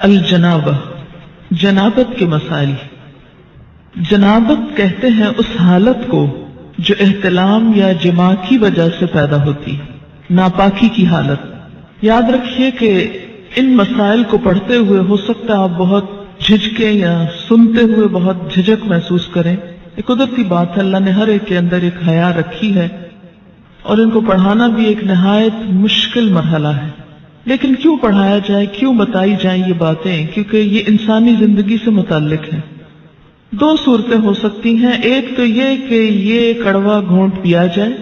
الجنابہ، جنابت کے مسائل۔ جنابت کہتے ہیں اس حالت کو جو احتلام یا جماع کی وجہ سے پیدا ہوتی ہے، ناپاکی کی حالت۔ یاد رکھیے کہ ان مسائل کو پڑھتے ہوئے ہو سکتا ہے آپ بہت جھجکیں یا سنتے ہوئے بہت جھجک محسوس کریں۔ ایک قدرتی بات ہے، اللہ نے ہر ایک کے اندر ایک حیا رکھی ہے اور ان کو پڑھانا بھی ایک نہایت مشکل مرحلہ ہے۔ لیکن کیوں پڑھایا جائے، کیوں بتائی جائیں یہ باتیں؟ کیونکہ یہ انسانی زندگی سے متعلق ہے۔ دو صورتیں ہو سکتی ہیں، ایک تو یہ کہ یہ کڑوا گھونٹ پیا جائے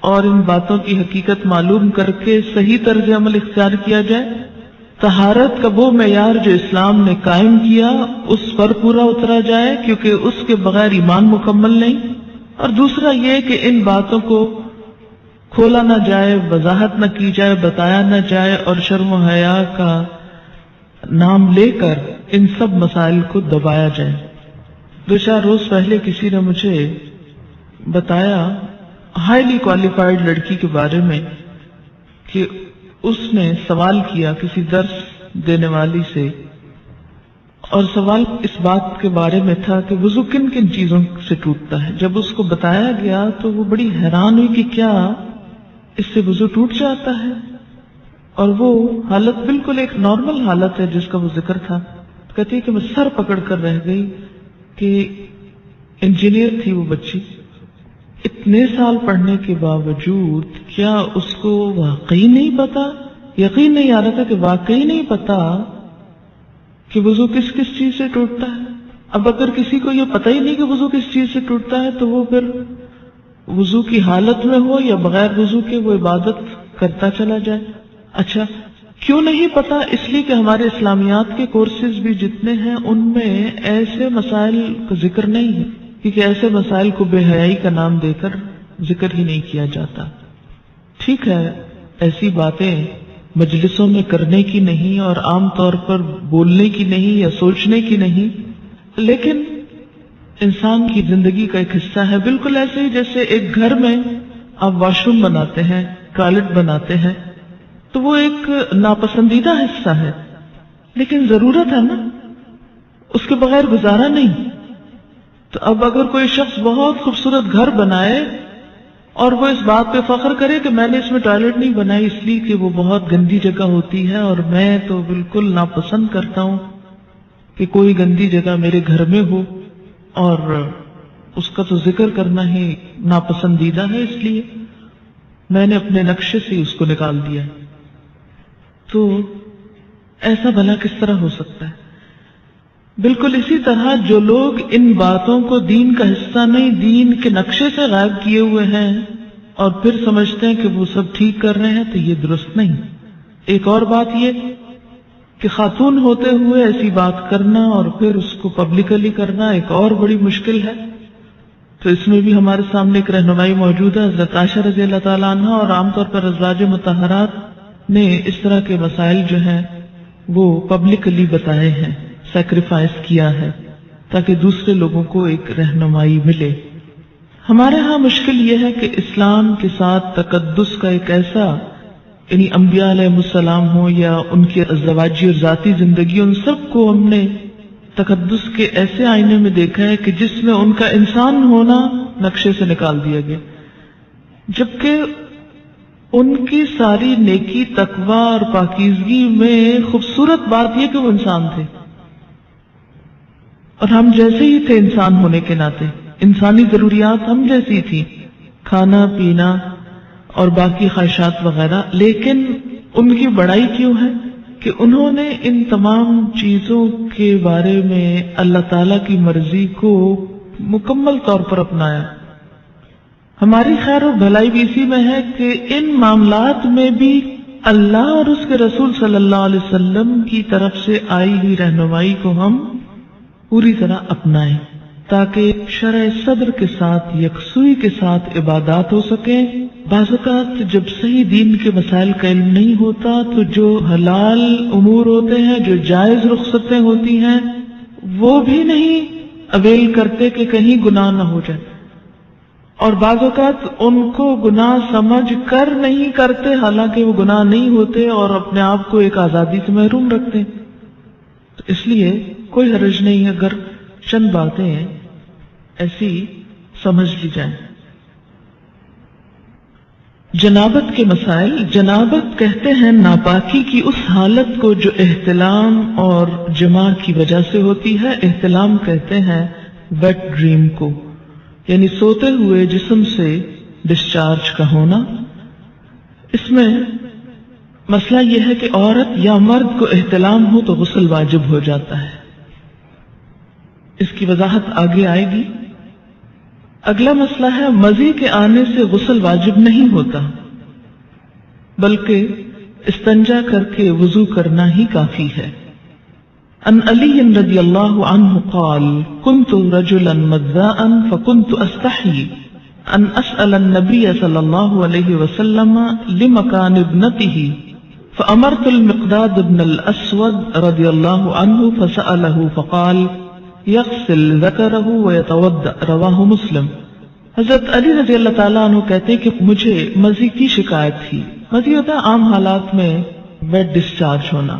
اور ان باتوں کی حقیقت معلوم کر کے صحیح طرز عمل اختیار کیا جائے، طہارت کا وہ معیار جو اسلام نے قائم کیا اس پر پورا اترا جائے، کیونکہ اس کے بغیر ایمان مکمل نہیں۔ اور دوسرا یہ کہ ان باتوں کو کھولا نہ جائے، وضاحت نہ کی جائے، بتایا نہ جائے اور شرم و حیا کا نام لے کر ان سب مسائل کو دبایا جائے۔ دو چار روز پہلے کسی نے مجھے بتایا ہائیلی کوالیفائڈ لڑکی کے بارے میں کہ اس نے سوال کیا کسی درس دینے والی سے، اور سوال اس بات کے بارے میں تھا کہ وضو کن کن چیزوں سے ٹوٹتا ہے۔ جب اس کو بتایا گیا تو وہ بڑی حیران ہوئی کہ کیا اس سے وضو ٹوٹ جاتا ہے، اور وہ حالت بالکل ایک نارمل حالت ہے جس کا وہ ذکر تھا۔ کہتی ہے کہ میں سر پکڑ کر رہ گئی کہ انجینئر تھی وہ بچی، اتنے سال پڑھنے کے باوجود کیا اس کو واقعی نہیں پتا، یقین نہیں آ رہا تھا کہ واقعی نہیں پتا کہ وضو کس کس چیز سے ٹوٹتا ہے۔ اب اگر کسی کو یہ پتہ ہی نہیں کہ وضو کس چیز سے ٹوٹتا ہے تو وہ پھر وضو کی حالت میں ہو یا بغیر وضو کے وہ عبادت کرتا چلا جائے۔ اچھا کیوں نہیں پتا؟ اس لیے کہ ہمارے اسلامیات کے کورسز بھی جتنے ہیں ان میں ایسے مسائل کا ذکر نہیں ہے، کیونکہ ایسے مسائل کو بے حیائی کا نام دے کر ذکر ہی نہیں کیا جاتا۔ ٹھیک ہے، ایسی باتیں مجلسوں میں کرنے کی نہیں اور عام طور پر بولنے کی نہیں یا سوچنے کی نہیں، لیکن انسان کی زندگی کا ایک حصہ ہے۔ بالکل ایسے ہی جیسے ایک گھر میں آپ واش روم بناتے ہیں، ٹوائلٹ بناتے ہیں، تو وہ ایک ناپسندیدہ حصہ ہے لیکن ضرورت ہے نا، اس کے بغیر گزارا نہیں۔ تو اب اگر کوئی شخص بہت خوبصورت گھر بنائے اور وہ اس بات پہ فخر کرے کہ میں نے اس میں ٹوائلٹ نہیں بنائی اس لیے کہ وہ بہت گندی جگہ ہوتی ہے اور میں تو بالکل ناپسند کرتا ہوں کہ کوئی گندی جگہ میرے گھر میں ہو، اور اس کا تو ذکر کرنا ہی ناپسندیدہ ہے، اس لیے میں نے اپنے نقشے سے اس کو نکال دیا، تو ایسا بھلا کس طرح ہو سکتا ہے؟ بالکل اسی طرح جو لوگ ان باتوں کو دین کا حصہ نہیں، دین کے نقشے سے غائب کیے ہوئے ہیں اور پھر سمجھتے ہیں کہ وہ سب ٹھیک کر رہے ہیں، تو یہ درست نہیں۔ ایک اور بات یہ کہ خاتون ہوتے ہوئے ایسی بات کرنا اور پھر اس کو پبلکلی کرنا ایک اور بڑی مشکل ہے۔ تو اس میں بھی ہمارے سامنے ایک رہنمائی موجود ہے۔ حضرت عائشہ رضی اللہ تعالیٰ عنہ اور عام طور پر ازواج مطہرات نے اس طرح کے مسائل جو ہیں وہ پبلکلی بتائے ہیں، سیکریفائس کیا ہے تاکہ دوسرے لوگوں کو ایک رہنمائی ملے۔ ہمارے ہاں مشکل یہ ہے کہ اسلام کے ساتھ تقدس کا ایک ایسا، یعنی انبیاء علیہ السلام ہو یا ان کی ازدواجی اور ذاتی زندگی، ان سب کو ہم نے تقدس کے ایسے آئینے میں دیکھا ہے کہ جس میں ان کا انسان ہونا نقشے سے نکال دیا گیا، جبکہ ان کی ساری نیکی، تقوی اور پاکیزگی میں خوبصورت بات یہ کہ وہ انسان تھے اور ہم جیسے ہی تھے انسان ہونے کے ناطے، انسانی ضروریات ہم جیسی تھی، کھانا پینا اور باقی خواہشات وغیرہ۔ لیکن ان کی بڑائی کیوں ہے کہ انہوں نے ان تمام چیزوں کے بارے میں اللہ تعالی کی مرضی کو مکمل طور پر اپنایا۔ ہماری خیر و بھلائی بھی اسی میں ہے کہ ان معاملات میں بھی اللہ اور اس کے رسول صلی اللہ علیہ وسلم کی طرف سے آئی ہوئی رہنمائی کو ہم پوری طرح اپنائیں، تاکہ شرع صدر کے ساتھ، یکسوئی کے ساتھ عبادات ہو سکیں۔ بعض اوقات جب صحیح دین کے مسائل کا علم نہیں ہوتا تو جو حلال امور ہوتے ہیں، جو جائز رخصتیں ہوتی ہیں، وہ بھی نہیں اویل کرتے کہ کہیں گناہ نہ ہو جائے، اور بعض اوقات ان کو گناہ سمجھ کر نہیں کرتے حالانکہ وہ گناہ نہیں ہوتے اور اپنے آپ کو ایک آزادی سے محروم رکھتے ہیں۔ اس لیے کوئی حرج نہیں اگر چند باتیں ایسی سمجھ لی جائیں۔ جنابت کے مسائل۔ جنابت کہتے ہیں ناپاکی کی اس حالت کو جو احتلام اور جماع کی وجہ سے ہوتی ہے۔ احتلام کہتے ہیں ویٹ ڈریم کو، یعنی سوتے ہوئے جسم سے ڈسچارج کا ہونا۔ اس میں مسئلہ یہ ہے کہ عورت یا مرد کو احتلام ہو تو غسل واجب ہو جاتا ہے، اس کی وضاحت آگے آئے گی۔ اگلا مسئلہ ہے مزی کے آنے سے غسل واجب نہیں ہوتا، بلکہ استنجا کر کے وضو کرنا ہی کافی ہے۔ عن علی رضی اللہ عنہ قال كنت رجلا مذاء فكنت استحي ان اسأل النبي صلی اللہ علیہ وسلم لمكان ابنته فامرت المقداد بن الاسود رضی اللہ عنہ فسأله فقال یغسل ذکرہ ویتوضأ، رواہ مسلم۔ حضرت علی رضی اللہ تعالیٰ عنہ کہتے ہیں کہ مجھے مزی کی شکایت تھی۔ مزی ہوتا ہے عام حالات میں ویٹ ڈسچارج ہونا۔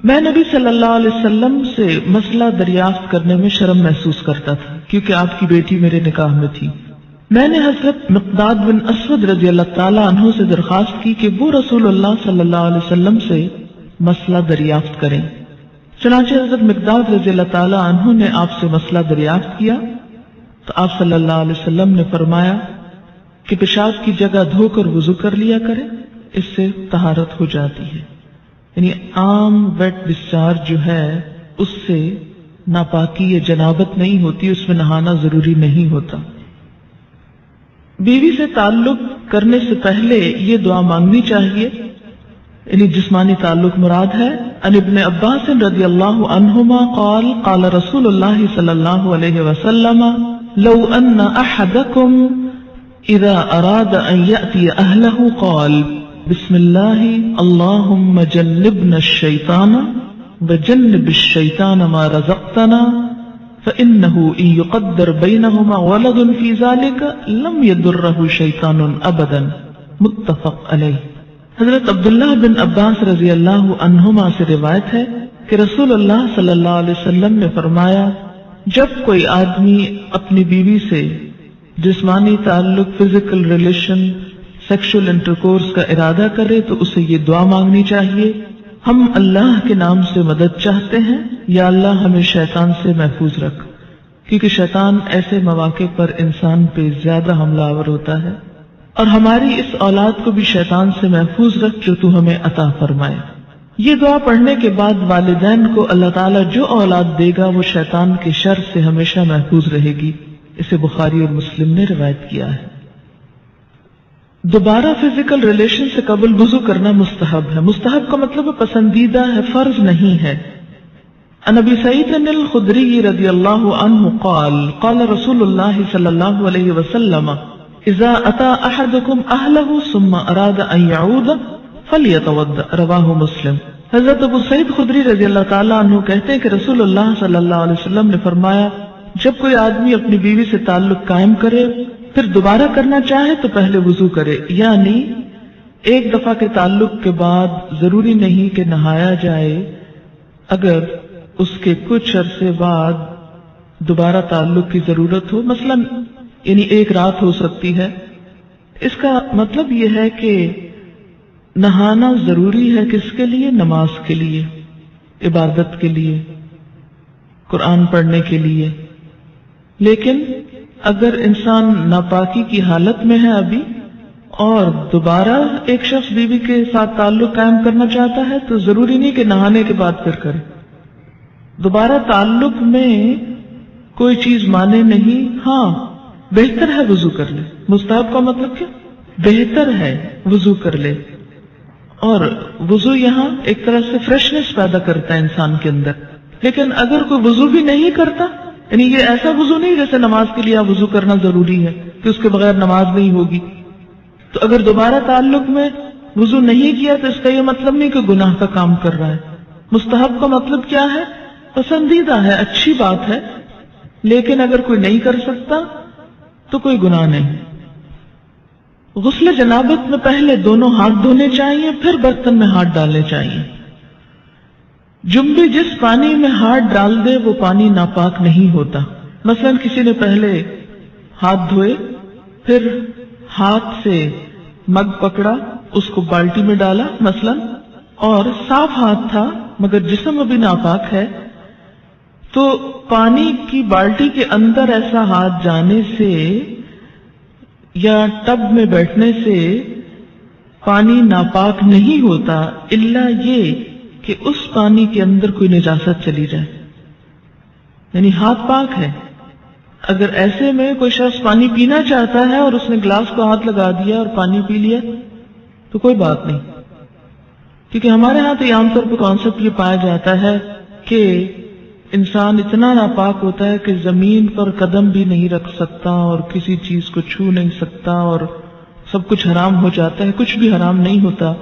میں نبی صلی اللہ علیہ وسلم سے مسئلہ دریافت کرنے میں شرم محسوس کرتا تھا کیونکہ آپ کی بیٹی میرے نکاح میں تھی۔ میں نے حضرت مقداد بن اسود رضی اللہ تعالیٰ عنہ سے درخواست کی کہ وہ رسول اللہ صلی اللہ علیہ وسلم سے مسئلہ دریافت کریں۔ چنانچہ حضرت مقداد رضی اللہ تعالیٰ عنہ نے آپ سے مسئلہ دریافت کیا تو آپ صلی اللہ علیہ وسلم نے فرمایا کہ پیشاب کی جگہ دھو کر وضو کر لیا کرے، اس سے طہارت ہو جاتی ہے۔ یعنی عام ویٹ ڈسچارج جو ہے اس سے ناپاکی یا جنابت نہیں ہوتی، اس میں نہانا ضروری نہیں ہوتا۔ بیوی سے تعلق کرنے سے پہلے یہ دعا مانگنی چاہیے، یعنی جسمانی تعلق مراد ہے۔ عن ابن عباس رضی اللہ عنہما قال قال رسول اللہ صلی اللہ علیہ وسلم لو ان احدکم اذا اراد ان یأتی اہلہ قال بسم اللہ اللہم جنبنا الشیطان وجنب الشیطان ما رزقتنا فإنه إن يقدر بينهما ولد في ذلك لم يضره شيطان أبدا، متفق علیہ۔ حضرت عبداللہ بن عباس رضی اللہ عنہما سے روایت ہے کہ رسول اللہ صلی اللہ علیہ وسلم نے فرمایا جب کوئی آدمی اپنی بیوی سے جسمانی تعلق، فزیکل ریلیشن، سیکشل انٹرکورس کا ارادہ کرے تو اسے یہ دعا مانگنی چاہیے، ہم اللہ کے نام سے مدد چاہتے ہیں، یا اللہ ہمیں شیطان سے محفوظ رکھ، کیونکہ شیطان ایسے مواقع پر انسان پہ زیادہ حملہ آور ہوتا ہے، اور ہماری اس اولاد کو بھی شیطان سے محفوظ رکھ جو تو ہمیں عطا فرمائے۔ یہ دعا پڑھنے کے بعد والدین کو اللہ تعالیٰ جو اولاد دے گا وہ شیطان کے شر سے ہمیشہ محفوظ رہے گی۔ اسے بخاری اور مسلم نے روایت کیا ہے۔ دوبارہ فزیکل ریلیشن سے قبل وضو کرنا مستحب ہے۔ مستحب کا مطلب پسندیدہ ہے، فرض نہیں ہے۔ عن ابی سعید الخدری رضی اللہ عنہ قال قال رسول اللہ صلی اللہ علیہ وسلم اذا اتى احدكم اهله ثم اراد ان يعود فليتوضا، رواہ مسلم۔ حضرت ابو سعید خدری رضی اللہ تعالیٰ عنہ کہتے ہیں کہ رسول اللہ صلی اللہ علیہ وسلم نے فرمایا جب کوئی آدمی اپنی بیوی سے تعلق قائم کرے پھر دوبارہ کرنا چاہے تو پہلے وضو کرے، یعنی ایک دفعہ کے تعلق کے بعد ضروری نہیں کہ نہایا جائے، اگر اس کے کچھ عرصے بعد دوبارہ تعلق کی ضرورت ہو، مثلا یعنی ایک رات ہو سکتی ہے۔ اس کا مطلب یہ ہے کہ نہانا ضروری ہے کس کے لیے؟ نماز کے لیے، عبادت کے لیے، قرآن پڑھنے کے لیے۔ لیکن اگر انسان ناپاکی کی حالت میں ہے ابھی اور دوبارہ ایک شخص بیوی کے ساتھ تعلق قائم کرنا چاہتا ہے تو ضروری نہیں کہ نہانے کے بعد پھر کرے۔ دوبارہ تعلق میں کوئی چیز مانے نہیں، ہاں بہتر ہے وضو کر لے۔ مستحب کا مطلب کیا؟ بہتر ہے وضو کر لے، اور وضو یہاں ایک طرح سے فریشنس پیدا کرتا ہے انسان کے اندر۔ لیکن اگر کوئی وضو بھی نہیں کرتا، یعنی یہ ایسا وضو نہیں جیسے نماز کے لیے وضو کرنا ضروری ہے کہ اس کے بغیر نماز نہیں ہوگی، تو اگر دوبارہ تعلق میں وضو نہیں کیا تو اس کا یہ مطلب نہیں کہ گناہ کا کام کر رہا ہے۔ مستحب کا مطلب کیا ہے؟ پسندیدہ ہے، اچھی بات ہے، لیکن اگر کوئی نہیں کر سکتا تو کوئی گناہ نہیں۔ غسل جنابت میں پہلے دونوں ہاتھ دھونے چاہیے، پھر برتن میں ہاتھ ڈالنے چاہیے۔ جنبی جس پانی میں ہاتھ ڈال دے وہ پانی ناپاک نہیں ہوتا. مثلا کسی نے پہلے ہاتھ دھوئے، پھر ہاتھ سے مگ پکڑا، اس کو بالٹی میں ڈالا مثلا، اور صاف ہاتھ تھا مگر جسم ابھی ناپاک ہے، تو پانی کی بالٹی کے اندر ایسا ہاتھ جانے سے یا ٹب میں بیٹھنے سے پانی ناپاک نہیں ہوتا، الا یہ کہ اس پانی کے اندر کوئی نجاست چلی جائے. یعنی ہاتھ پاک ہے، اگر ایسے میں کوئی شخص پانی پینا چاہتا ہے اور اس نے گلاس کو ہاتھ لگا دیا اور پانی پی لیا تو کوئی بات نہیں، کیونکہ ہمارے ہاں تو عام طور پر کانسیپٹ یہ پایا جاتا ہے کہ انسان اتنا ناپاک ہوتا ہے کہ زمین پر قدم بھی نہیں رکھ سکتا اور کسی چیز کو چھو نہیں سکتا اور سب کچھ حرام ہو جاتا ہے. کچھ بھی حرام نہیں ہوتا.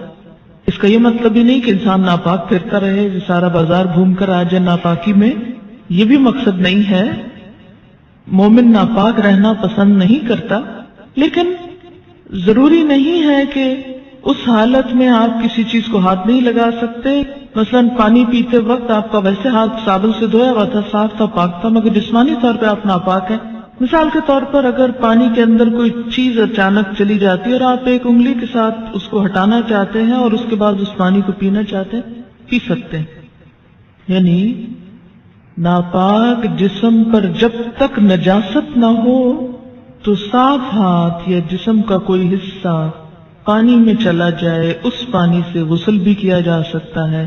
اس کا یہ مطلب ہی نہیں کہ انسان ناپاک پھرتا رہے، سارا بازار گھوم کر آ جائے ناپاکی میں، یہ بھی مقصد نہیں ہے. مومن ناپاک رہنا پسند نہیں کرتا، لیکن ضروری نہیں ہے کہ اس حالت میں آپ کسی چیز کو ہاتھ نہیں لگا سکتے. مثلا پانی پیتے وقت آپ کا ویسے ہاتھ صابن سے دھویا ہوا تھا، صاف تھا، پاک تھا، مگر جسمانی طور پہ آپ ناپاک ہیں. مثال کے طور پر اگر پانی کے اندر کوئی چیز اچانک چلی جاتی ہے اور آپ ایک انگلی کے ساتھ اس کو ہٹانا چاہتے ہیں اور اس کے بعد اس پانی کو پینا چاہتے ہیں، پی سکتے ہیں. یعنی ناپاک جسم پر جب تک نجاست نہ ہو تو صاف ہاتھ یا جسم کا کوئی حصہ پانی میں چلا جائے، اس پانی سے غسل بھی کیا جا سکتا ہے،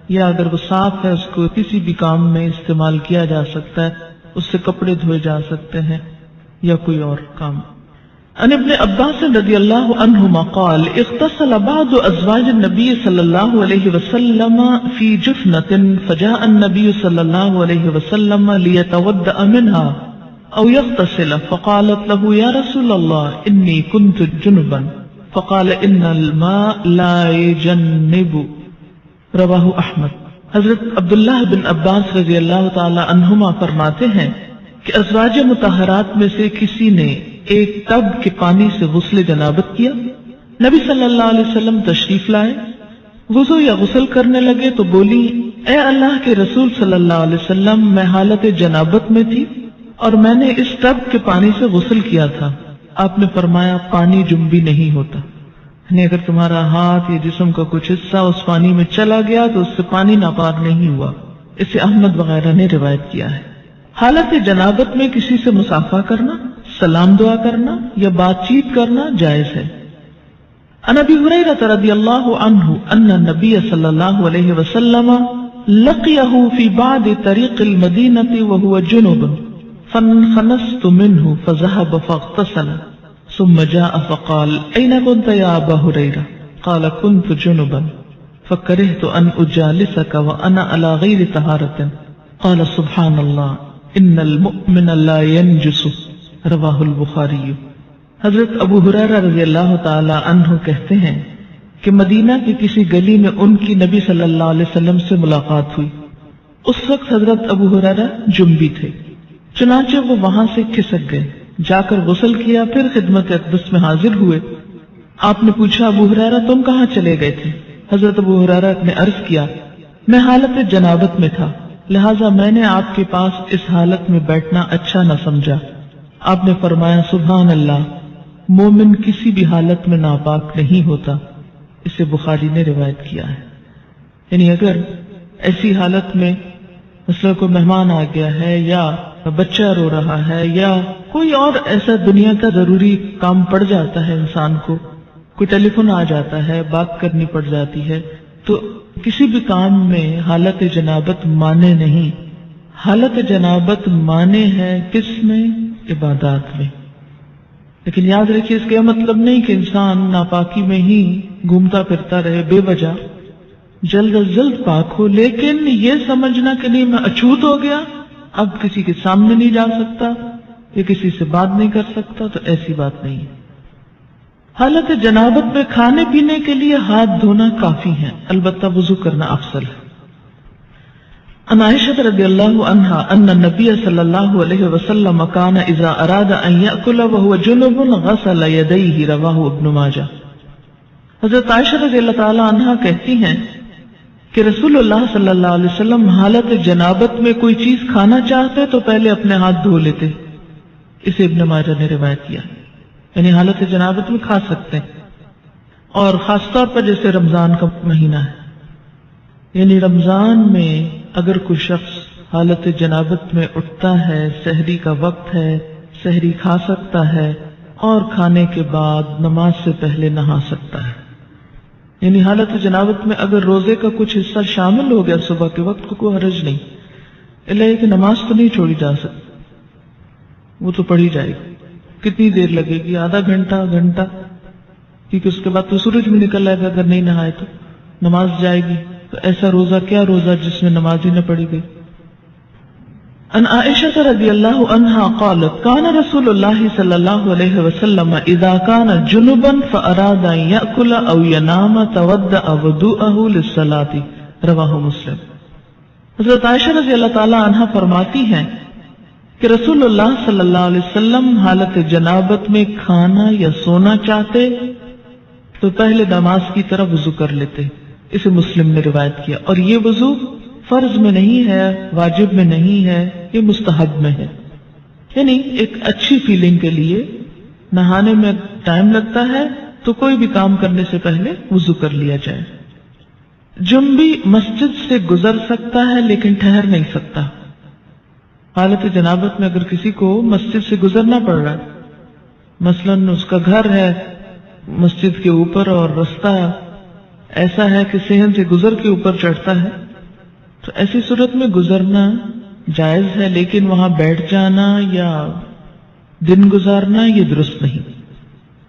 یا اگر وہ صاف ہے اس کو کسی بھی کام میں استعمال کیا جا سکتا ہے، اس سے کپڑے دھوئے جا سکتے ہیں یا کوئی اور کام. عن ابن عباس رضی اللہ عنہما قال اغتسل بعض ازواج النبی صلی اللہ علیہ وسلم فی جفنۃ فجاء النبی صلی اللہ علیہ وسلم لیتودأ منها او یغتسل فقالت له یا رسول اللہ انی كنت جنبا فقال ان الماء لا يجنب. رواہ احمد. حضرت عبداللہ بن عباس رضی اللہ تعالی عنہما فرماتے ہیں کہ ازواج مطہرات میں سے کسی نے ایک ٹب کے پانی سے غسل جنابت کیا. نبی صلی اللہ علیہ وسلم تشریف لائے، وضو یا غسل کرنے لگے تو بولی، اے اللہ کے رسول صلی اللہ علیہ وسلم، میں حالت جنابت میں تھی اور میں نے اس ٹب کے پانی سے غسل کیا تھا. آپ نے فرمایا پانی جنبی نہیں ہوتا، یعنی اگر تمہارا ہاتھ یا جسم کا کچھ حصہ اس پانی میں چلا گیا تو اس سے پانی ناپاک نہیں ہوا. اسے احمد وغیرہ نے روایت کیا ہے. حالت جنابت میں کسی سے مصافحہ کرنا، سلام دعا کرنا یا بات چیت کرنا جائز ہے. عن ابی ہریرہ رضی اللہ عنہ ان النبی صلی اللہ علیہ وسلم لقیہ فی بعض طریق المدینہ وہو جنب فانخنست منہ فذهب فاغتسل ثم جاء فقال أين كنت يا أبا هريرة؟ قال كنت جنبا فكرهت أن أجالسك وأنا على غير طهارة. قال سبحان الله إن المؤمن لا ينجس. رواه البخاری. حضرت ابو ہریرہ رضی اللہ تعالی عنہ کہتے ہیں کہ مدینہ کی کسی گلی میں ان کی نبی صلی اللہ علیہ وسلم سے ملاقات ہوئی. اس وقت حضرت ابو ہریرہ جنبی تھے، چنانچہ وہ وہاں سے کھسک گئے، جا کر غسل کیا، پھر خدمت اقدس میں حاضر ہوئے. آپ نے پوچھا، ابو ہریرہ تم کہاں چلے گئے تھے؟ حضرت ابو ہریرہ نے عرض کیا، میں حالت جنابت میں تھا، لہٰذا میں نے آپ کے پاس اس حالت میں بیٹھنا اچھا نہ سمجھا. آپ نے فرمایا سبحان اللہ، مومن کسی بھی حالت میں ناپاک نہیں ہوتا. اسے بخاری نے روایت کیا ہے. یعنی اگر ایسی حالت میں مثلا کوئی مہمان آ گیا ہے یا بچہ رو رہا ہے یا کوئی اور ایسا دنیا کا ضروری کام پڑ جاتا ہے، انسان کو کوئی ٹیلی فون آ جاتا ہے، بات کرنی پڑ جاتی ہے، تو کسی بھی کام میں حالت جنابت مانے نہیں. حالت جنابت مانے ہے کس میں؟ عبادات میں. لیکن یاد رکھیے اس کا یہ مطلب نہیں کہ انسان ناپاکی میں ہی گھومتا پھرتا رہے بے وجہ، جلد از جلد پاک ہو، لیکن یہ سمجھنا کہ نہیں میں اچھوت ہو گیا، اب کسی کے سامنے نہیں جا سکتا یا کسی سے بات نہیں کر سکتا، تو ایسی بات نہیں ہے. حالت جنابت میں کھانے پینے کے لیے ہاتھ دھونا کافی ہے، البتہ وضو کرنا افضل ہے. عن عائشہ رضی اللہ عنہا ان النبی صلی اللہ علیہ وسلم کان اذا اراد ان یأکل وهو جنب غسل یدیہ. رواہ ابن ماجہ. حضرت عائشہ رضی اللہ تعالی عنہا کہتی ہیں کہ رسول اللہ صلی اللہ علیہ وسلم حالت جنابت میں کوئی چیز کھانا چاہتے تو پہلے اپنے ہاتھ دھو لیتے. اسے ابن ماجہ نے روایت کیا. یعنی حالت جنابت میں کھا سکتے ہیں، اور خاص طور پر جیسے رمضان کا مہینہ ہے، یعنی رمضان میں اگر کوئی شخص حالت جنابت میں اٹھتا ہے، سحری کا وقت ہے، سحری کھا سکتا ہے اور کھانے کے بعد نماز سے پہلے نہا سکتا ہے. یعنی حالت جنابت میں اگر روزے کا کچھ حصہ شامل ہو گیا صبح کے وقت کو کوئی حرج نہیں، اللہ یہ کہ نماز تو نہیں چھوڑی جا سکتی، وہ تو پڑھی جائے گی. کتنی دیر لگے گی؟ آدھا گھنٹہ، گھنٹہ، کیونکہ اس کے بعد تو سورج بھی نکل آئے گا اگر نہیں نہائے تو نماز جائے گی. تو ایسا روزہ کیا روزہ جس میں نماز ہی نہ پڑھی گئی. ان عائشہ رضی اللہ عنہا قالت کان رسول اللہ صلی اللہ علیہ وسلم اذا کان جنبا فاراد ان یاکل او ینام تودع وضوءه للصلاة رواہ مسلم. حضرت عائشہ رضی اللہ تعالی عنہا فرماتی ہیں کہ رسول اللہ صلی اللہ علیہ وسلم حالت جنابت میں کھانا یا سونا چاہتے تو پہلے نماز کی طرف وضو کر لیتے. اسے مسلم نے روایت کیا. اور یہ وضو فرض میں نہیں ہے، واجب میں نہیں ہے، یہ مستحب میں ہے. یعنی ایک اچھی فیلنگ کے لیے نہانے میں ٹائم لگتا ہے تو کوئی بھی کام کرنے سے پہلے وضو کر لیا جائے. جنبی مسجد سے گزر سکتا ہے لیکن ٹھہر نہیں سکتا. حالت جنابت میں اگر کسی کو مسجد سے گزرنا پڑ رہا ہے، مثلاً اس کا گھر ہے مسجد کے اوپر اور رستہ ایسا ہے کہ صحن سے گزر کے اوپر چڑھتا ہے، تو ایسی صورت میں گزرنا جائز ہے، لیکن وہاں بیٹھ جانا یا دن گزارنا یہ درست نہیں.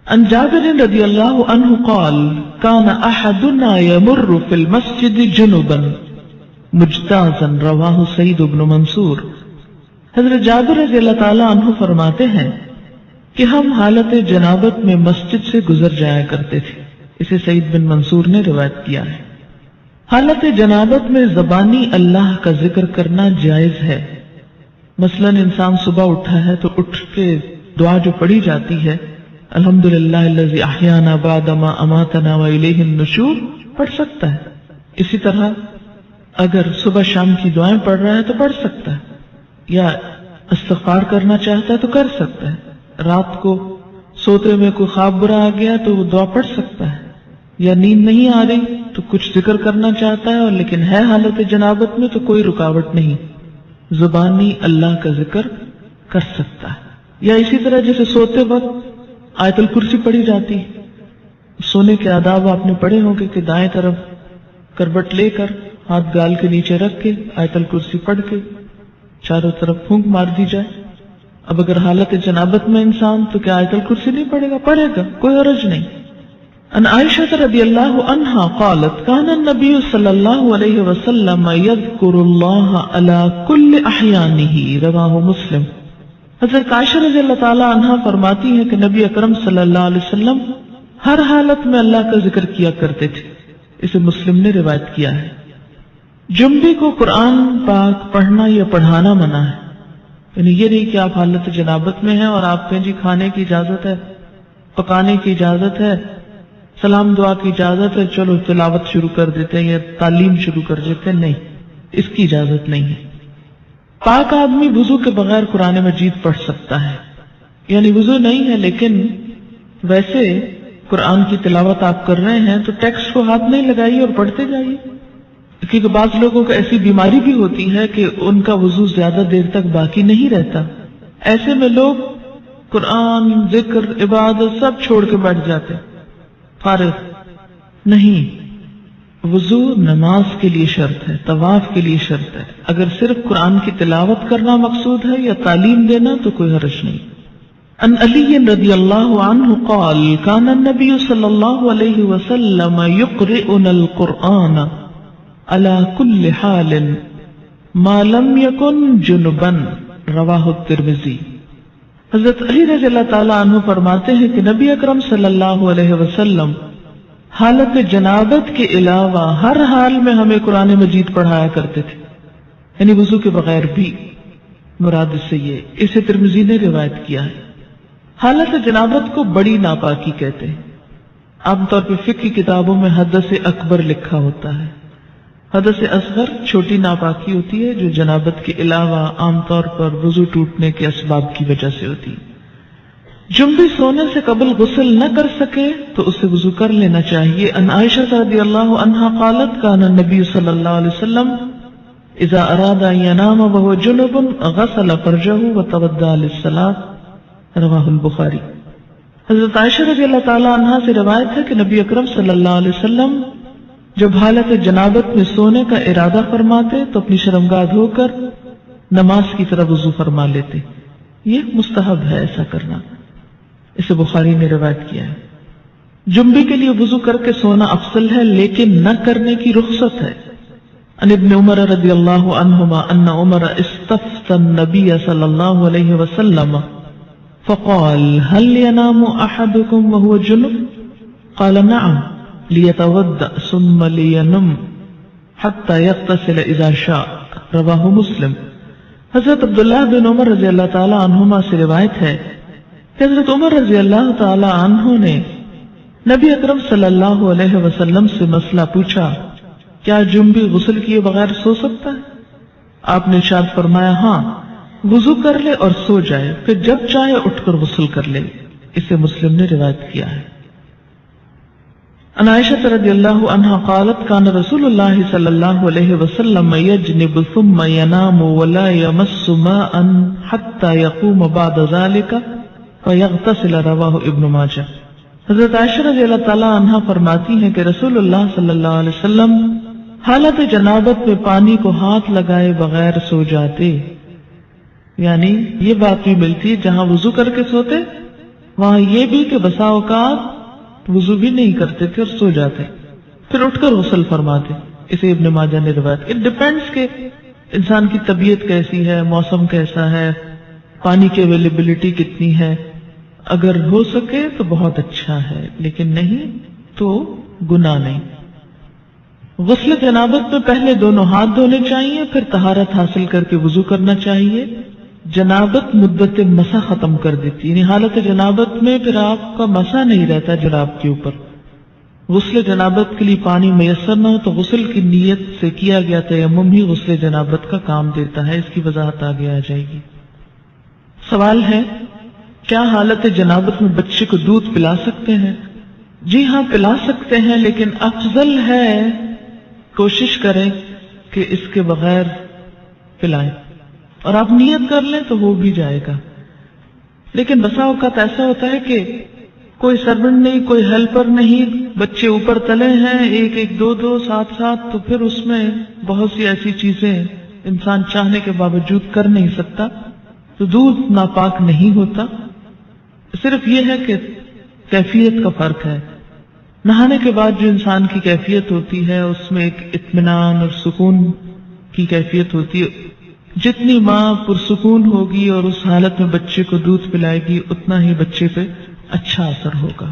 ان جابر رضی اللہ عنہ قال کان احدنا یمر فی المسجد جنبا مجتازا رواہ سعید بن منصور. حضرت جابر رضی اللہ تعالیٰ عنہ فرماتے ہیں کہ ہم حالت جنابت میں مسجد سے گزر جایا کرتے تھے. اسے سعید بن منصور نے روایت کیا ہے. حالت جنابت میں زبانی اللہ کا ذکر کرنا جائز ہے. مثلا انسان صبح اٹھا ہے تو اٹھ کے دعا جو پڑھی جاتی ہے الحمدللہ الذی احیانا بعد ما اماتنا والیہ النشور پڑھ سکتا ہے. اسی طرح اگر صبح شام کی دعائیں پڑھ رہا ہے تو پڑھ سکتا ہے، یا استغفار کرنا چاہتا ہے تو کر سکتا ہے. رات کو سوتے میں کوئی خواب برا آ گیا تو وہ دعا پڑھ سکتا ہے، یا نیند نہیں آ رہی تو کچھ ذکر کرنا چاہتا ہے اور لیکن ہے حالت جنابت میں تو کوئی رکاوٹ نہیں، زبانی اللہ کا ذکر کر سکتا ہے. یا اسی طرح جیسے سوتے وقت آیت الکرسی پڑھی جاتی، سونے کے آداب آپ نے پڑھے ہوں گے کہ دائیں طرف کروٹ لے کر ہاتھ گال کے نیچے رکھ کے آیت الکرسی پڑھ کے چاروں طرف پھونک مار دی جائے. اب اگر حالت جنابت میں انسان تو کیا آیت الکرسی نہیں پڑھے گا؟ پڑھے گا، کوئی حرج نہیں. ان عائشہ رضی اللہ عنہا قالت کان النبی صلی اللہ علیہ وسلم یذکر اللہ علی کل احیانہ رواہ مسلم. حضرت عائشہ رضی اللہ تعالی عنہا فرماتی ہیں کہ نبی اکرم صلی اللہ علیہ وسلم ہر حالت میں اللہ کا ذکر کیا کرتے تھے. اسے مسلم نے روایت کیا ہے. جنبی کو قرآن پاک پڑھنا یا پڑھانا منع ہے. یعنی یہ نہیں کہ آپ حالت جنابت میں ہیں اور آپ کہیں جی کھانے کی اجازت ہے، پکانے کی اجازت ہے، سلام دعا کی اجازت ہے، چلو تلاوت شروع کر دیتے ہیں یا تعلیم شروع کر دیتے ہیں. نہیں، اس کی اجازت نہیں ہے. پاک آدمی وضو کے بغیر قرآن مجید پڑھ سکتا ہے. یعنی وضو نہیں ہے لیکن ویسے قرآن کی تلاوت آپ کر رہے ہیں تو ٹیکسٹ کو ہاتھ نہیں لگائیے اور پڑھتے جائیے. کیونکہ بعض لوگوں کو ایسی بیماری بھی ہوتی ہے کہ ان کا وضو زیادہ دیر تک باقی نہیں رہتا. ایسے میں لوگ قرآن، ذکر، عبادت سب چھوڑ کے بیٹھ جاتے فارغ. نہیں، وضو نماز کے لیے شرط ہے، طواف کے لیے شرط ہے. اگر صرف قرآن کی تلاوت کرنا مقصود ہے یا تعلیم دینا تو کوئی حرج نہیں. ان علی رضی اللہ عنہ قال کان النبی صلی اللہ علیہ وسلم یقرئنا القرآن علی کل حال ما لم یکن جنبا رواہ الترمذی. حضرت علی رضی اللہ تعالیٰ عنہ فرماتے ہیں کہ نبی اکرم صلی اللہ علیہ وسلم حالت جنابت کے علاوہ ہر حال میں ہمیں قرآن مجید پڑھایا کرتے تھے. یعنی وضو کے بغیر بھی، مراد اس سے یہ. اسے ترمذی نے روایت کیا ہے. حالت جنابت کو بڑی ناپاکی کہتے ہیں. عام طور پہ فقہ کی کتابوں میں حدث اکبر لکھا ہوتا ہے. حدث اصغر چھوٹی ناپاکی ہوتی ہے جو جنابت کے علاوہ عام طور پر وضو ٹوٹنے کے اسباب کی وجہ سے ہوتی ہے۔ جنبی سونے سے قبل غسل نہ کر سکے تو اسے وضو کر لینا چاہیے۔ ان عائشہ رضی اللہ عنہا قالت کان النبی صلی اللہ علیہ وسلم اذا اراد ان ينام وهو جنب غسل فرجه وتوضا للصلاة، رواہ البخاری۔ حضرت عائشہ رضی اللہ تعالی عنہا سے روایت ہے کہ نبی اکرم صلی اللہ علیہ وسلم جب حالت جنابت میں سونے کا ارادہ فرماتے تو اپنی شرمگاہ دھو کر نماز کی طرح وضو فرما لیتے۔ یہ مستحب ہے ایسا کرنا، اسے بخاری نے روایت کیا ہے۔ جنبی کے لیے وضو کر کے سونا افضل ہے لیکن نہ کرنے کی رخصت ہے۔ عن ابن عمر رضی اللہ عنہما ان عمر استفتى النبی صلی اللہ علیہ وسلم فقال هل ينام احدكم وهو جنب قال نعم ليتوضأ ثم لينم حتى يغتسل اذا شاء، رواہ مسلم۔ حضرت عبداللہ بن عمر رضی اللہ تعالی عنہما سے روایت ہے کہ حضرت عمر رضی اللہ تعالی عنہ نے نبی اکرم صلی اللہ علیہ وسلم سے مسئلہ پوچھا، کیا جنبی غسل کیے بغیر سو سکتا ہے؟ آپ نے ارشاد فرمایا، ہاں، وضو کر لے اور سو جائے، پھر جب چاہے اٹھ کر غسل کر لے۔ اسے مسلم نے روایت کیا ہے۔ عن عائشہ رضی اللہ عنہا قالت کان رسول اللہ صلی اللہ علیہ وسلم یجنب ثم ینام ولا یمس ماء حتى يقوم بعد ذلك فیغتسل، رواہ ابن ماجہ۔ حضرت عائشہ رضی اللہ تعالی عنہا فرماتی ہیں کہ رسول اللہ صلی اللہ علیہ وسلم حالت جنابت میں پانی کو ہاتھ لگائے بغیر سو جاتے، یعنی یہ بات بھی ملتی ہے جہاں وضو کر کے سوتے وہاں یہ بھی کہ بسا اوقات وضو بھی نہیں کرتے تھے اور سو جاتے، پھر اٹھ کر غسل فرماتے۔ اسے ابن ماجہ نے روایت۔ اٹ ڈیپینڈس کہ انسان کی طبیعت کیسی ہے، موسم کیسا ہے، پانی کی اویلیبلٹی کتنی ہے۔ اگر ہو سکے تو بہت اچھا ہے، لیکن نہیں تو گناہ نہیں۔ غسل جنابت میں پہلے دونوں ہاتھ دھونے چاہیے، پھر طہارت حاصل کر کے وضو کرنا چاہیے۔ جنابت مدت مسح ختم کر دیتی، یعنی حالت جنابت میں پھر آپ کا مسح نہیں رہتا جناب کے اوپر۔ غسل جنابت کے لیے پانی میسر نہ ہو تو غسل کی نیت سے کیا گیا تیمم ہی غسل جنابت کا کام دیتا ہے۔ اس کی وضاحت آگے آ جائے گی۔ سوال ہے، کیا حالت جنابت میں بچے کو دودھ پلا سکتے ہیں؟ جی ہاں، پلا سکتے ہیں، لیکن افضل ہے کوشش کریں کہ اس کے بغیر پلائیں، اور آپ نیت کر لیں تو ہو بھی جائے گا۔ لیکن بسا اوقات ایسا ہوتا ہے کہ کوئی سرونٹ نہیں، کوئی ہیلپر نہیں، بچے اوپر تلے ہیں، ایک ایک دو دو ساتھ ساتھ، تو پھر اس میں بہت سی ایسی چیزیں انسان چاہنے کے باوجود کر نہیں سکتا، تو دودھ ناپاک نہیں ہوتا۔ صرف یہ ہے کہ کیفیت کا فرق ہے۔ نہانے کے بعد جو انسان کی کیفیت ہوتی ہے اس میں ایک اطمینان اور سکون کی کیفیت ہوتی ہے۔ جتنی ماں پرسکون ہوگی اور اس حالت میں بچے کو دودھ پلائے گی اتنا ہی بچے پہ اچھا اثر ہوگا۔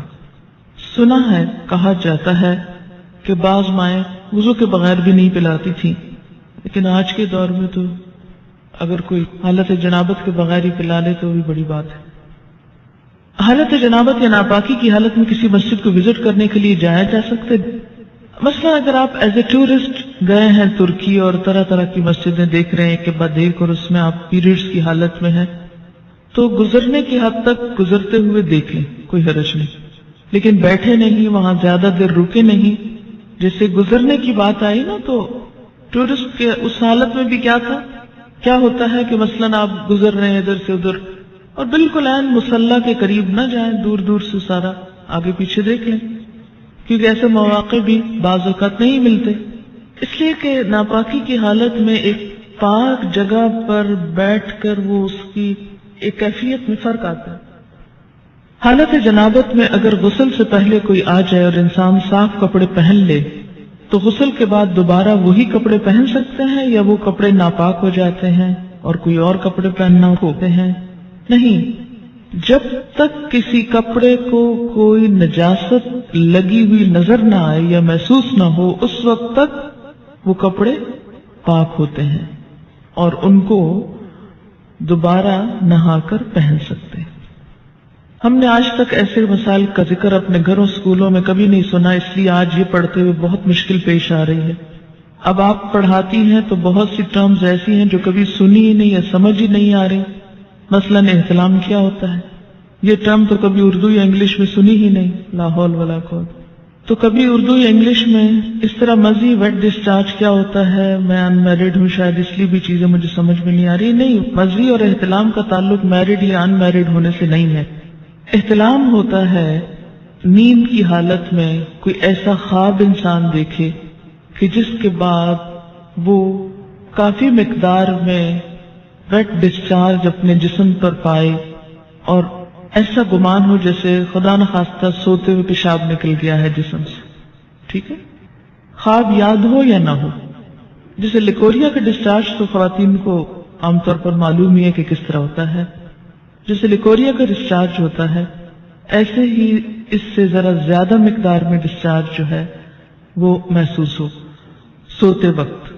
سنا ہے، کہا جاتا ہے کہ بعض مائیں وضو کے بغیر بھی نہیں پلاتی تھیں، لیکن آج کے دور میں تو اگر کوئی حالت جنابت کے بغیر ہی پلا لے تو بھی بڑی بات ہے۔ حالت جنابت یا ناپاکی کی حالت میں کسی مسجد کو وزٹ کرنے کے لیے جایا جا سکتے؟ مثلا اگر آپ ایز اے ٹورسٹ گئے ہیں ترکی اور طرح طرح کی مسجدیں دیکھ رہے ہیں ایک کے بعد ایک، اور اس میں آپ پیریڈز کی حالت میں ہیں، تو گزرنے کی حد تک گزرتے ہوئے دیکھ لیں، کوئی حرج نہیں، لیکن بیٹھے نہیں، وہاں زیادہ دیر رکے نہیں۔ جیسے گزرنے کی بات آئی نا، تو ٹورسٹ کے اس حالت میں بھی کیا ہوتا ہے کہ مثلا آپ گزر رہے ہیں ادھر سے ادھر، اور بالکل عین مصلی کے قریب نہ جائیں، دور دور سے سارا آگے پیچھے دیکھ لیں، کیونکہ ایسے مواقع بھی بعض اوقات نہیں ملتے۔ اس لیے کہ ناپاکی کی حالت میں ایک پاک جگہ پر بیٹھ کر وہ اس کی ایک کیفیت میں فرق آتا ہے۔ حالت جنابت میں اگر غسل سے پہلے کوئی آ جائے اور انسان صاف کپڑے پہن لے تو غسل کے بعد دوبارہ وہی کپڑے پہن سکتے ہیں، یا وہ کپڑے ناپاک ہو جاتے ہیں اور کوئی اور کپڑے پہننا ہوتے ہیں؟ نہیں، جب تک کسی کپڑے کو کوئی نجاست لگی ہوئی نظر نہ آئے یا محسوس نہ ہو اس وقت تک وہ کپڑے پاک ہوتے ہیں اور ان کو دوبارہ نہا کر پہن سکتے ہیں۔ ہم نے آج تک ایسے مسائل کا ذکر اپنے گھروں اسکولوں میں کبھی نہیں سنا، اس لیے آج یہ پڑھتے ہوئے بہت مشکل پیش آ رہی ہے۔ اب آپ پڑھاتی ہیں تو بہت سی ٹرمز ایسی ہیں جو کبھی سنی ہی نہیں یا سمجھ ہی نہیں آ رہی. مثلاً احتلام کیا ہوتا ہے؟ یہ ٹرم تو کبھی اردو یا انگلش میں سنی ہی نہیں. لا حول ولا قوت. تو کبھی اردو یا انگلش میں اس طرح مزید ویٹ ڈسچارج کیا ہوتا ہے؟ میں ان میرڈ ہوں، شاید اس لیے بھی چیزیں مجھے سمجھ میں نہیں آ رہی. نہیں، مزید اور احتلام کا تعلق میرڈ یا ان میرڈ ہونے سے نہیں ہے. احتلام ہوتا ہے نیند کی حالت میں کوئی ایسا خواب انسان دیکھے کہ جس کے بعد وہ کافی مقدار میں ویٹ ڈسچارج اپنے جسم پر پائے اور ایسا گمان ہو جیسے خدا نخواستہ سوتے ہوئے پیشاب نکل گیا ہے جسم سے. ٹھیک ہے، خواب یاد ہو یا نہ ہو. جیسے لیکوریا کا ڈسچارج تو خواتین کو عام طور پر معلوم ہی ہے کہ کس طرح ہوتا ہے. جیسے لیکوریا کا ڈسچارج ہوتا ہے ایسے ہی اس سے ذرا زیادہ مقدار میں ڈسچارج جو ہے وہ محسوس ہو سوتے وقت،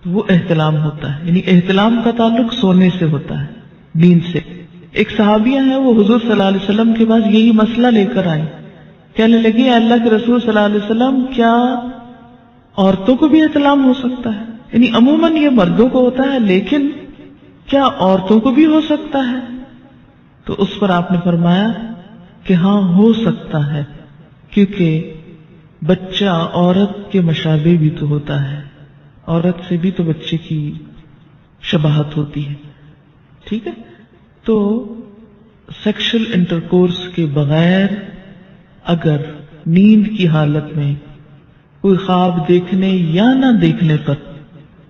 وہ احتلام ہوتا ہے. یعنی احتلام کا تعلق سونے سے ہوتا ہے، نیند سے. ایک صحابیہ ہیں، وہ حضور صلی اللہ علیہ وسلم کے پاس یہی مسئلہ لے کر آئے. کہنے لگی اللہ کے رسول صلی اللہ علیہ وسلم، کیا عورتوں کو بھی احتلام ہو سکتا ہے؟ یعنی عموماً یہ مردوں کو ہوتا ہے لیکن کیا عورتوں کو بھی ہو سکتا ہے؟ تو اس پر آپ نے فرمایا کہ ہاں ہو سکتا ہے، کیونکہ بچہ عورت کے مشابہ بھی تو ہوتا ہے، عورت سے بھی تو بچے کی شباہت ہوتی ہے. ٹھیک ہے، تو سیکشل انٹرکورس کے بغیر اگر نیند کی حالت میں کوئی خواب دیکھنے یا نہ دیکھنے پر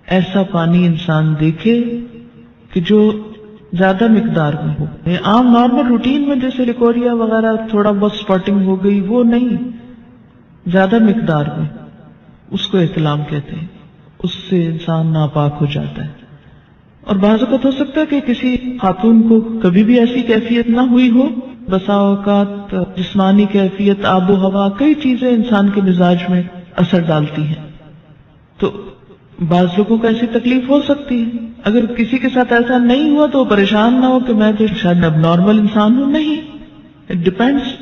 ایسا پانی انسان دیکھے کہ جو زیادہ مقدار میں ہو، عام نارمل روٹین میں جیسے لیکوریا وغیرہ تھوڑا بہت سپاٹنگ ہو گئی، وہ نہیں، زیادہ مقدار میں، اس کو احتلام کہتے ہیں. اس سے انسان ناپاک ہو جاتا ہے. اور بعض اوقات ہو سکتا ہے کہ کسی خاتون کو کبھی بھی ایسی کیفیت نہ ہوئی ہو. بسا اوقات جسمانی کیفیت، آب و ہوا، کئی چیزیں انسان کے مزاج میں اثر ڈالتی ہیں، تو بعض لوگوں کو ایسی تکلیف ہو سکتی ہے. اگر کسی کے ساتھ ایسا نہیں ہوا تو پریشان نہ ہو کہ میں تو شاید اب نارمل انسان ہوں. نہیں، اٹ ڈپینڈس.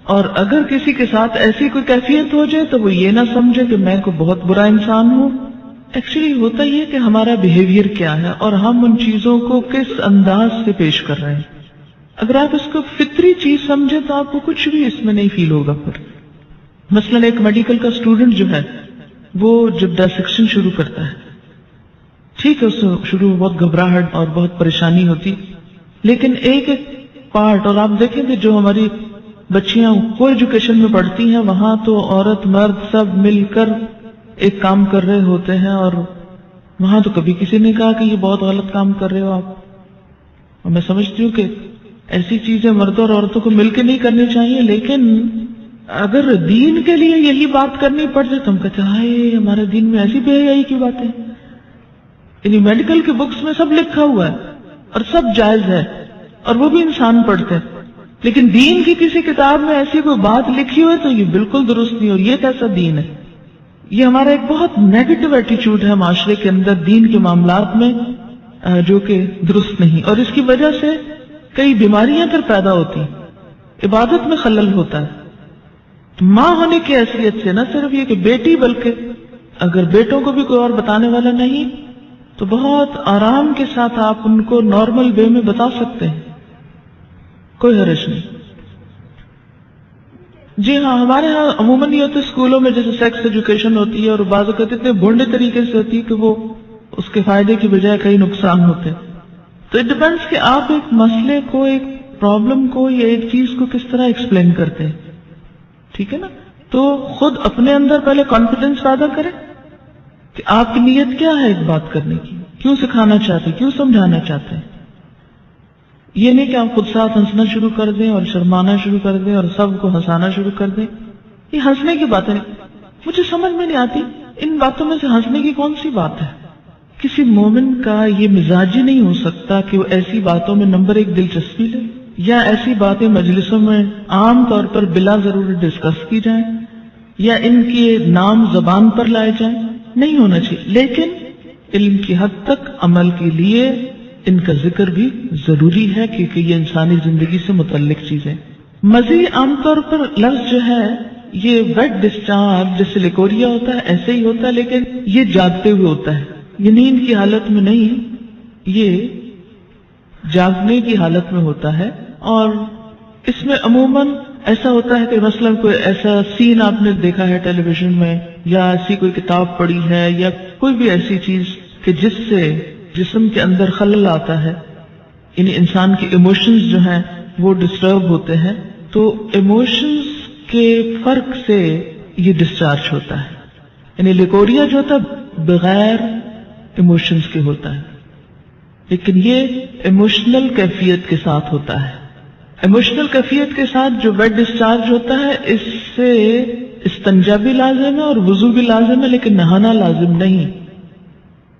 اور اگر کسی کے ساتھ ایسی کوئی کیفیت ہو جائے تو وہ یہ نہ سمجھے کہ میں کوئی بہت برا انسان ہوں. ایکچولی ہوتا یہ کہ ہمارا بیہیویئر کیا ہے اور ہم ان چیزوں کو کس انداز سے پیش کر رہے ہیں. اگر آپ اس کو فطری چیز سمجھے تو آپ کو کچھ بھی اس میں نہیں فیل ہوگا. پھر مثلا ایک میڈیکل کا اسٹوڈنٹ جو ہے وہ جب ڈائسیکشن شروع کرتا ہے، ٹھیک ہے، اس سے شروع میں بہت گھبراہٹ اور بہت پریشانی ہوتی، لیکن ایک ایک پارٹ، اور آپ دیکھیں کہ جو ہماری بچیاں کو ایجوکیشن میں پڑھتی ہیں وہاں تو عورت مرد سب مل کر ایک کام کر رہے ہوتے ہیں، اور وہاں تو کبھی کسی نے کہا کہ یہ بہت غلط کام کر رہے ہو آپ. اور میں سمجھتی ہوں کہ ایسی چیزیں مردوں اور عورتوں کو مل کے نہیں کرنی چاہیے، لیکن اگر دین کے لیے یہی بات کرنی پڑ جائے تو ہم کہتے ہیں ہمارے دین میں ایسی بے حیائی کی باتیں. یعنی میڈیکل کے بکس میں سب لکھا ہوا ہے اور سب جائز ہے اور وہ بھی انسان پڑھتے ہیں، لیکن دین کی کسی کتاب میں ایسی کوئی بات لکھی ہوئی تو یہ بالکل درست نہیں. اور یہ کیسا دین ہے؟ یہ ہمارا ایک بہت نیگیٹو ایٹیچیوڈ ہے معاشرے کے اندر دین کے معاملات میں، جو کہ درست نہیں، اور اس کی وجہ سے کئی بیماریاں پھر پیدا ہوتی ہیں، عبادت میں خلل ہوتا ہے. ماں ہونے کی حیثیت سے نہ صرف یہ کہ بیٹی، بلکہ اگر بیٹوں کو بھی کوئی اور بتانے والا نہیں تو بہت آرام کے ساتھ آپ ان کو نارمل وے میں بتا سکتے ہیں، کوئی حرج نہیں. جی ہاں، ہمارے ہاں عموماً یہ ہوتا ہے اسکولوں میں جیسے سیکس ایجوکیشن ہوتی ہے، اور بعض اوقات اتنے بھونڈے طریقے سے ہوتی ہے کہ وہ اس کے فائدے کی بجائے کئی نقصان ہوتے ہیں. تو اٹ ڈیپینڈس کہ آپ ایک مسئلے کو، ایک پرابلم کو یا ایک چیز کو کس طرح ایکسپلین کرتے ہیں. ٹھیک ہے نا؟ تو خود اپنے اندر پہلے کانفیڈنس پیدا کریں کہ آپ کی نیت کیا ہے ایک بات کرنے کی، کیوں سکھانا چاہتے، کیوں سمجھانا چاہتے ہیں. یہ نہیں کہ آپ خود ساتھ ہنسنا شروع کر دیں اور شرمانا شروع کر دیں اور سب کو ہنسانا شروع کر دیں. یہ ہنسنے کی باتیں مجھے سمجھ میں نہیں آتی. ان باتوں میں سے ہنسنے کی کون سی بات ہے؟ کسی مومن کا یہ مزاج ہی نہیں ہو سکتا کہ وہ ایسی باتوں میں نمبر ایک دلچسپی لے، یا ایسی باتیں مجلسوں میں عام طور پر بلا ضرورت ڈسکس کی جائیں، یا ان کے نام زبان پر لائے جائیں. نہیں ہونا چاہیے، لیکن علم کی حد تک عمل کے لیے ان کا ذکر بھی ضروری ہے، کیونکہ یہ انسانی زندگی سے متعلق چیزیں. مزید عام طور پر لفظ جو ہے یہ ویٹ ڈسچارج جیسے لیکوریا ہوتا ہے ایسے ہی ہوتا ہے، لیکن یہ جاگتے ہوئے ہوتا ہے، یہ نیند کی حالت میں نہیں، یہ جاگنے کی حالت میں ہوتا ہے. اور اس میں عموماً ایسا ہوتا ہے کہ مثلا کوئی ایسا سین آپ نے دیکھا ہے ٹیلی ویژن میں، یا ایسی کوئی کتاب پڑھی ہے، یا کوئی بھی ایسی چیز کہ جس سے جسم کے اندر خلل آتا ہے، یعنی انسان کے ایموشنز جو ہیں وہ ڈسٹرب ہوتے ہیں، تو ایموشنز کے فرق سے یہ ڈسچارج ہوتا ہے. یعنی لیکوریا جو ہوتا ہے بغیر ایموشنز کے ہوتا ہے، لیکن یہ ایموشنل کیفیت کے ساتھ ہوتا ہے. ایموشنل کیفیت کے ساتھ جو ویٹ ڈسچارج ہوتا ہے، اس سے استنجا بھی لازم ہے اور وضو بھی لازم ہے، لیکن نہانا لازم نہیں.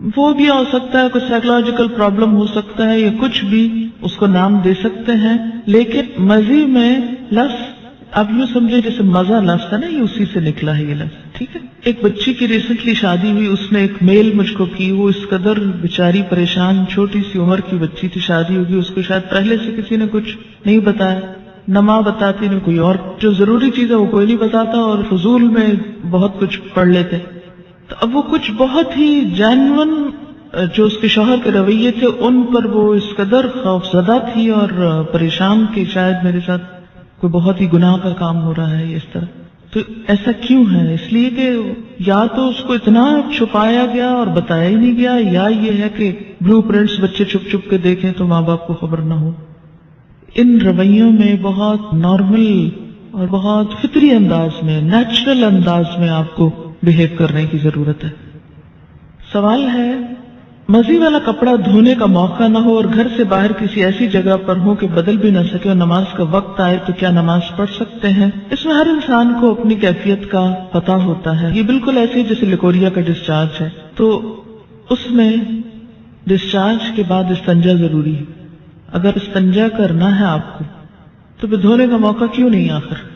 وہ بھی ہو سکتا ہے، کوئی سائیکولوجیکل پرابلم ہو سکتا ہے، یا کچھ بھی اس کو نام دے سکتے ہیں، لیکن مزی میں لفظ آپ یوں سمجھے جیسے مزہ لفظ ہے نا، یہ اسی سے نکلا ہے یہ لفظ. ٹھیک ہے. ایک بچی کی ریسنٹلی شادی ہوئی، اس نے ایک میل مجھ کو کی، وہ اس قدر بیچاری پریشان، چھوٹی سی عمر کی بچی تھی، شادی ہوگی، اس کو شاید پہلے سے کسی نے کچھ نہیں بتایا، نہ ماں بتاتی نہ کوئی اور، جو ضروری چیز ہے وہ کوئی نہیں بتاتا، اور فضول میں بہت کچھ پڑھ لیتے. تو اب وہ کچھ بہت ہی جینون جو اس کے شوہر کے رویے تھے ان پر وہ اس قدر خوف زدہ تھی اور پریشان کہ شاید میرے ساتھ کوئی بہت ہی گناہ کا کام ہو رہا ہے اس طرح. تو ایسا کیوں ہے؟ اس لیے کہ یا تو اس کو اتنا چھپایا گیا اور بتایا ہی نہیں گیا، یا یہ ہے کہ بلو پرنٹس بچے چھپ چھپ کے دیکھیں تو ماں باپ کو خبر نہ ہو. ان رویوں میں بہت نارمل اور بہت فطری انداز میں، نیچرل انداز میں آپ کو بہیو کرنے کی ضرورت ہے. سوال ہے، مزی والا کپڑا دھونے کا موقع نہ ہو اور گھر سے باہر کسی ایسی جگہ پر ہو کہ بدل بھی نہ سکے اور نماز کا وقت آئے تو کیا نماز پڑھ سکتے ہیں؟ اس میں ہر انسان کو اپنی کیفیت کا پتہ ہوتا ہے. یہ بالکل ایسے جیسے لیکوریا کا ڈسچارج ہے، تو اس میں ڈسچارج کے بعد استنجا ضروری ہے. اگر استنجا کرنا ہے آپ کو تو پھر دھونے کا موقع کیوں نہیں آخر؟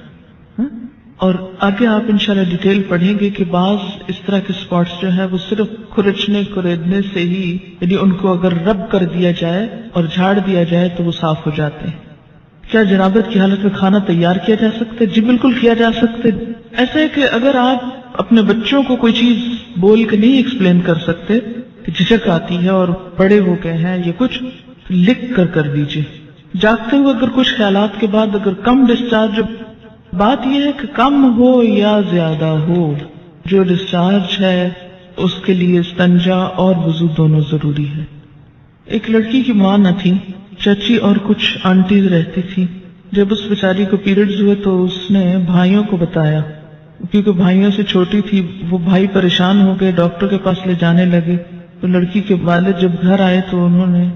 اور آگے آپ انشاءاللہ ڈیٹیل پڑھیں گے کہ بعض اس طرح کے سپاٹس جو ہے وہ صرف کھرچنے کریدنے سے ہی، یعنی ان کو اگر رب کر دیا جائے اور جھاڑ دیا جائے تو وہ صاف ہو جاتے ہیں. کیا جنابت کی حالت میں کھانا تیار کیا جا سکتا ہے؟ جی بالکل کیا جا سکتا ہے. ایسا ہے کہ اگر آپ اپنے بچوں کو کوئی چیز بول کے نہیں ایکسپلین کر سکتے کہ جھجک آتی ہے اور بڑے ہو گئے ہیں یہ کچھ، لکھ کر دیجیے. جاگتے ہوئے اگر کچھ خیالات کے بعد اگر کم ڈسچارج، بات یہ ہے کہ کم ہو یا زیادہ ہو، جو ڈسچارج ہے اس کے لیے استنجا اور وضو دونوں ضروری ہے. ایک لڑکی کی ماں نہ تھی، چچی اور کچھ آنٹیز رہتی تھی. جب اس بیچاری کو پیریڈز ہوئے تو اس نے بھائیوں کو بتایا، کیونکہ بھائیوں سے چھوٹی تھی. وہ بھائی پریشان ہو گئے، ڈاکٹر کے پاس لے جانے لگے. تو لڑکی کے والد جب گھر آئے تو انہوں نے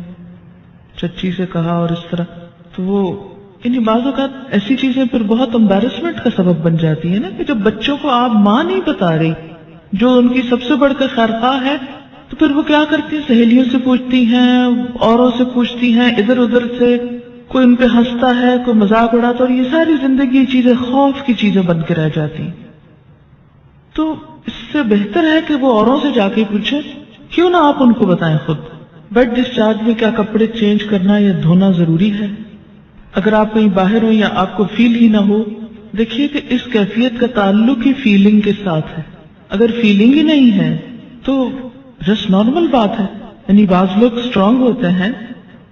چچی سے کہا اور اس طرح، تو وہ یعنی بعض اوقات ایسی چیزیں پھر بہت امبیرسمنٹ کا سبب بن جاتی ہے نا، کہ جب بچوں کو آپ ماں نہیں بتا رہی جو ان کی سب سے بڑھ کر خیرخواہ ہے، تو پھر وہ کیا کرتی ہیں، سہیلیوں سے پوچھتی ہیں، اوروں سے پوچھتی ہیں، ادھر ادھر سے کوئی ان پہ ہنستا ہے، کوئی مذاق اڑاتا، اور یہ ساری زندگی یہ چیزیں خوف کی چیزیں بن کے رہ جاتی ہیں. تو اس سے بہتر ہے کہ وہ اوروں سے جا کے پوچھیں، کیوں نہ آپ ان کو بتائیں خود. بیڈ ڈسچارج میں کیا کپڑے چینج کرنا یا دھونا ضروری ہے؟ اگر آپ کہیں باہر ہو یا آپ کو فیل ہی نہ ہو، دیکھیے کہ اس کیفیت کا تعلق ہی فیلنگ کے ساتھ ہے. اگر فیلنگ ہی نہیں ہے تو جسٹ نارمل بات ہے. یعنی بعض لوگ اسٹرانگ ہوتے ہیں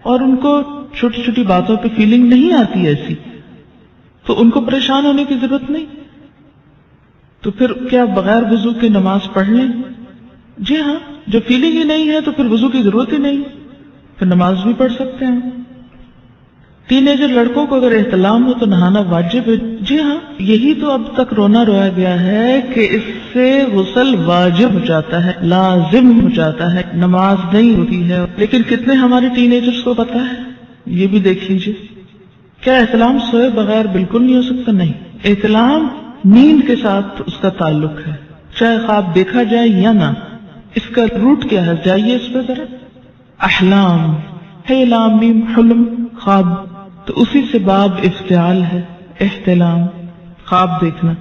اور ان کو چھوٹی چھوٹی باتوں پہ فیلنگ نہیں آتی ایسی، تو ان کو پریشان ہونے کی ضرورت نہیں. تو پھر کیا بغیر وضو کے نماز پڑھ لیں؟ جی ہاں، جو فیلنگ ہی نہیں ہے تو پھر وضو کی ضرورت ہی نہیں، پھر نماز بھی پڑھ سکتے ہیں. ٹین ایجر لڑکوں کو اگر احتلام ہو تو نہانا واجب ہے. جی ہاں، یہی تو اب تک رونا رویا گیا ہے کہ اس سے غسل واجب ہو جاتا ہے، لازم ہو جاتا ہے، نماز نہیں ہوتی ہے. لیکن کتنے ہمارے ٹین ایجرز کو پتا ہے؟ یہ بھی دیکھ لیجیے. کیا احتلام سوئے بغیر بالکل نہیں ہو سکتا؟ نہیں. احتلام نیند کے ساتھ اس کا تعلق ہے، چاہے خواب دیکھا جائے یا نہ. اس کا روٹ کیا ہے؟ جائیے اس پہ ذرا. احلام ہے، لام میم حلم، خواب. تو اسی سے باب افتعال ہے، احتلام، خواب دیکھنا.